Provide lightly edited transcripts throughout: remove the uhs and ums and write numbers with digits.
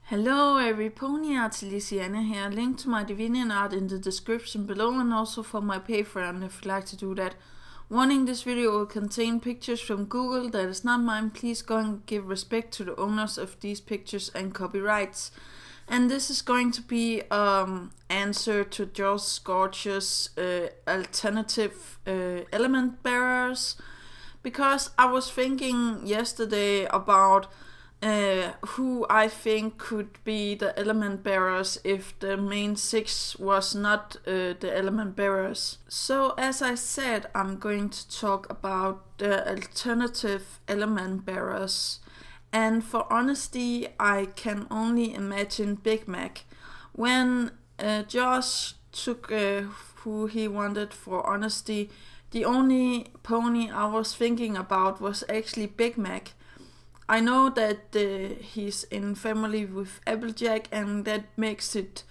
Hello every pony art, Lysiana here. Link to my Divinian art in the description below and also for my Patreon if you'd like to do that. Warning, this video will contain pictures from Google that is not mine. Please go and give respect to the owners of these pictures and copyrights. And this is going to be answer to Josh Gorgeous alternative element bearers, because I was thinking yesterday about who I think could be the element bearers if the main six was not the element bearers. So as I said, I'm going to talk about the alternative element bearers. And for honesty, I can only imagine Big Mac. When Josh took who he wanted for honesty, the only pony I was thinking about was actually Big Mac. I know that he's in family with Applejack, and that makes it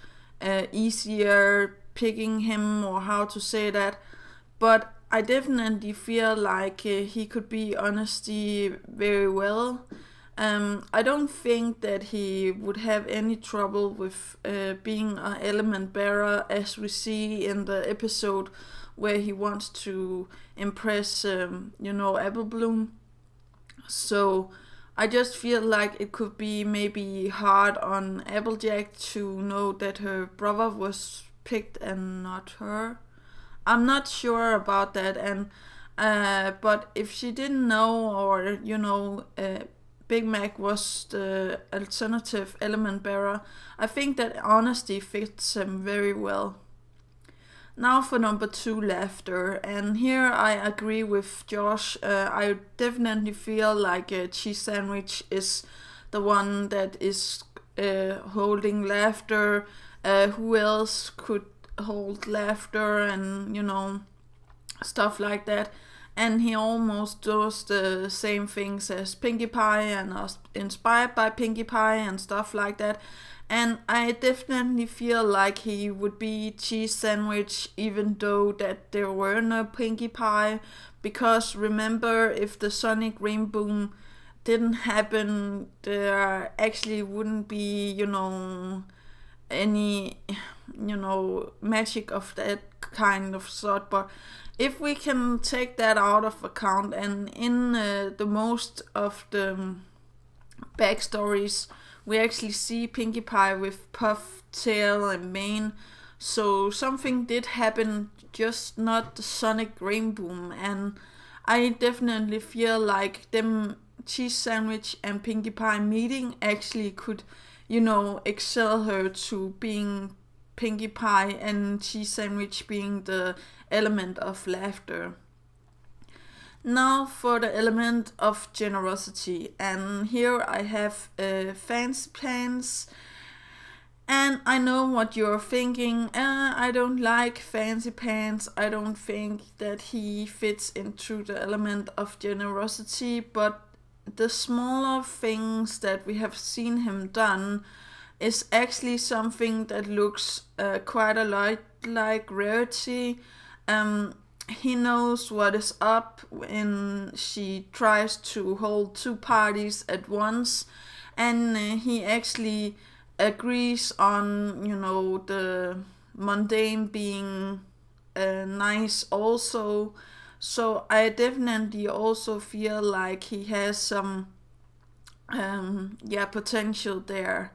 easier picking him, or how to say that. But I definitely feel like he could be honesty very well. I don't think that he would have any trouble with being an element bearer, as we see in the episode where he wants to impress, Apple Bloom. So I just feel like it could be maybe hard on Applejack to know that her brother was picked and not her. I'm not sure about that, and but if she didn't know, or Big Mac was the alternative element bearer, I think that honesty fits him very well. Now for number 2, laughter. And here I agree with Josh. I definitely feel like a cheese sandwich is the one that is holding laughter. Who else could hold laughter and, stuff like that. And he almost does the same things as Pinkie Pie and is inspired by Pinkie Pie and stuff like that. And I definitely feel like he would be cheese sandwich, even though that there were no Pinkie Pie. Because remember, if the Sonic Rainbow didn't happen, there actually wouldn't be, any, magic of that kind of sort. But if we can take that out of account, and in the most of the backstories, we actually see Pinkie Pie with puff tail and mane. So something did happen, just not the Sonic Rainbow. And I definitely feel like them cheese sandwich and Pinkie Pie meeting actually could, excel her to being Pinkie Pie and cheese sandwich being the element of laughter. Now for the element of generosity, and here I have fancy pants, and I know what you're thinking. I don't like fancy pants. I don't think that he fits into the element of generosity, but the smaller things that we have seen him done is actually something that looks quite a lot like Rarity. He knows what is up when she tries to hold 2 parties at once, and he actually agrees on, the mundane being nice also. So I definitely also feel like he has some potential there.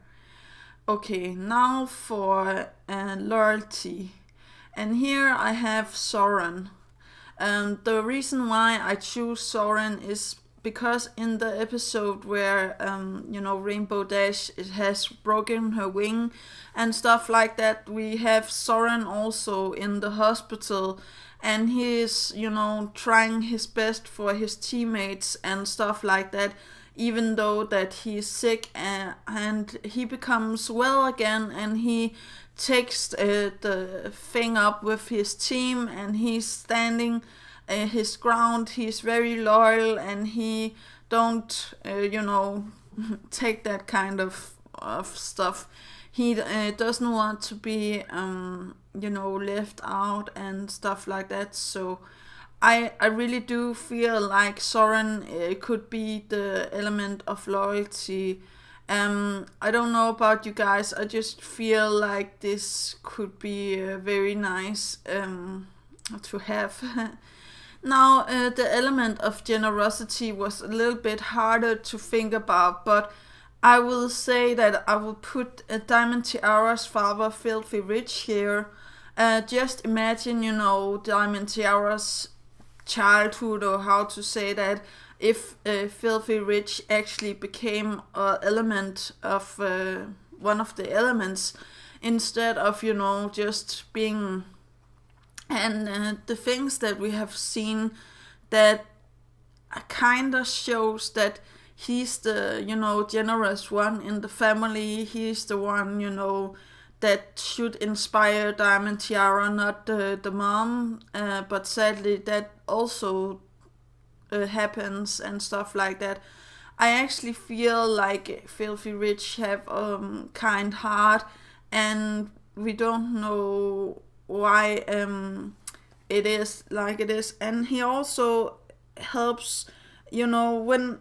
Okay, now for loyalty, and here I have Soren. The reason why I choose Soren is because in the episode where Rainbow Dash has broken her wing and stuff like that, we have Soren also in the hospital, and he is trying his best for his teammates and stuff like that, even though that he's sick, and he becomes well again, and he takes the thing up with his team, and he's standing his ground. He's very loyal, and he don't take that kind of stuff. He doesn't want to be left out and stuff like that. So I really do feel like Soren could be the element of loyalty I don't know about you guys. I just feel like this could be very nice to have. Now, the element of generosity was a little bit harder to think about, but I will say that I will put Diamond Tiara's father, Filthy Rich, here. Just imagine, Diamond Tiara's childhood, or how to say that, if Filthy Rich actually became an element of one of the elements, instead of, just being. And the things that we have seen that kind of shows that he's the, generous one in the family. He's the one, that should inspire Diamond Tiara, not the mom. But sadly, that also happens and stuff like that. I actually feel like Filthy Rich have kind heart, and we don't know why it is like it is. And he also helps, when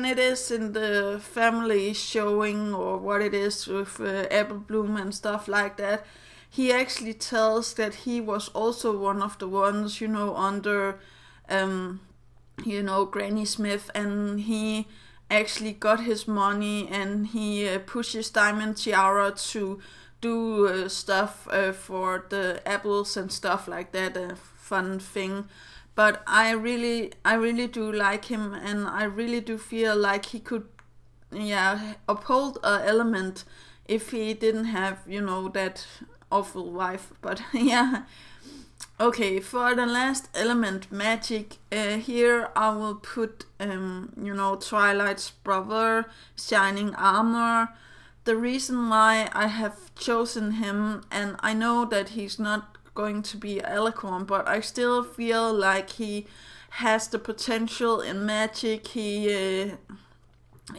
it is in the family showing, or what it is with Apple Bloom and stuff like that, he actually tells that he was also one of the ones, under Granny Smith, and he actually got his money, and he pushes Diamond Tiara to do stuff for the apples and stuff like that, a fun thing. But I really do like him, and I really do feel like he could, uphold a element if he didn't have, that awful wife. But yeah. Okay, for the last element, magic, here I will put, Twilight's brother, Shining Armor. The reason why I have chosen him, and I know that he's not going to be Alicorn, but I still feel like he has the potential in magic. He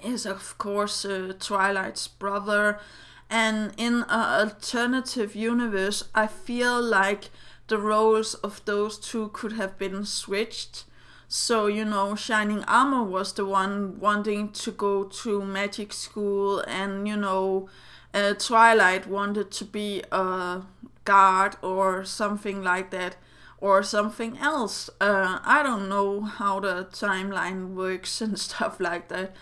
is, of course, Twilight's brother, and in an alternative universe, I feel like the roles of those two could have been switched. So, Shining Armor was the one wanting to go to magic school, and, Twilight wanted to be a guard or something like that, or something else. I don't know how the timeline works and stuff like that.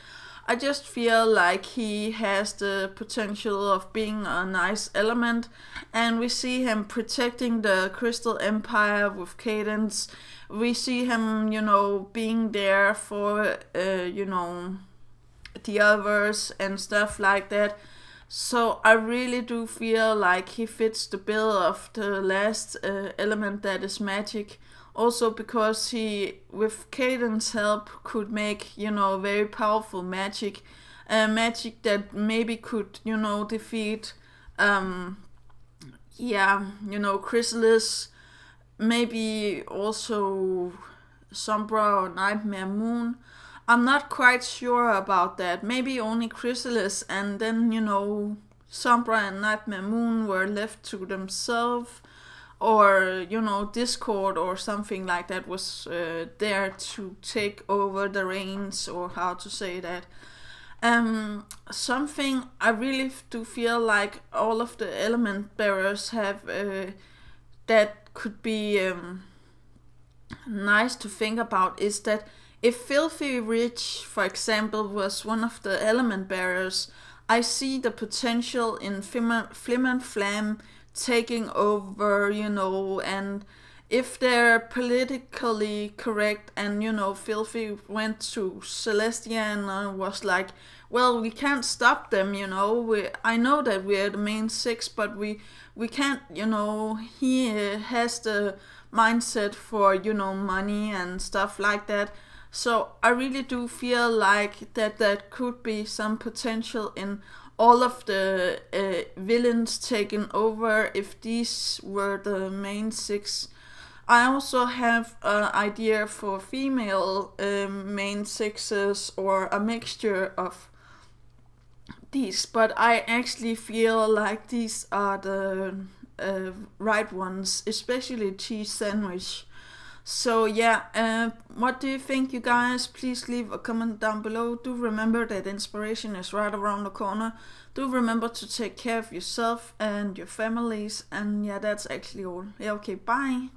I just feel like he has the potential of being a nice element, and we see him protecting the Crystal Empire with Cadence. We see him, being there for, the others and stuff like that. So I really do feel like he fits the bill of the last element, that is magic. Also because he, with Caden's help, could make, very powerful magic. Magic that maybe could, defeat, Chrysalis. Maybe also Sombra or Nightmare Moon. I'm not quite sure about that. Maybe only Chrysalis, and then, Sombra and Nightmare Moon were left to themselves. Or, Discord or something like that was there to take over the reins, or how to say that. Something I really do feel like all of the element bearers have that could be nice to think about is that if Filthy Rich, for example, was one of the element bearers, I see the potential in Flim and Flam taking over, and if they're politically correct, and, Filthy went to Celestia and was like, well, we can't stop them, I know that we're the main six, but we can't, he has the mindset for, money and stuff like that. So I really do feel like that could be some potential in all of the villains taken over if these were the main six. I also have an idea for female main sixes, or a mixture of these, but I actually feel like these are the right ones, especially Cheese Sandwich. So yeah, what do you think, you guys? Please leave a comment down below. Do remember that inspiration is right around the corner. Do remember to take care of yourself and your families. And yeah, that's actually all. Yeah, okay, bye.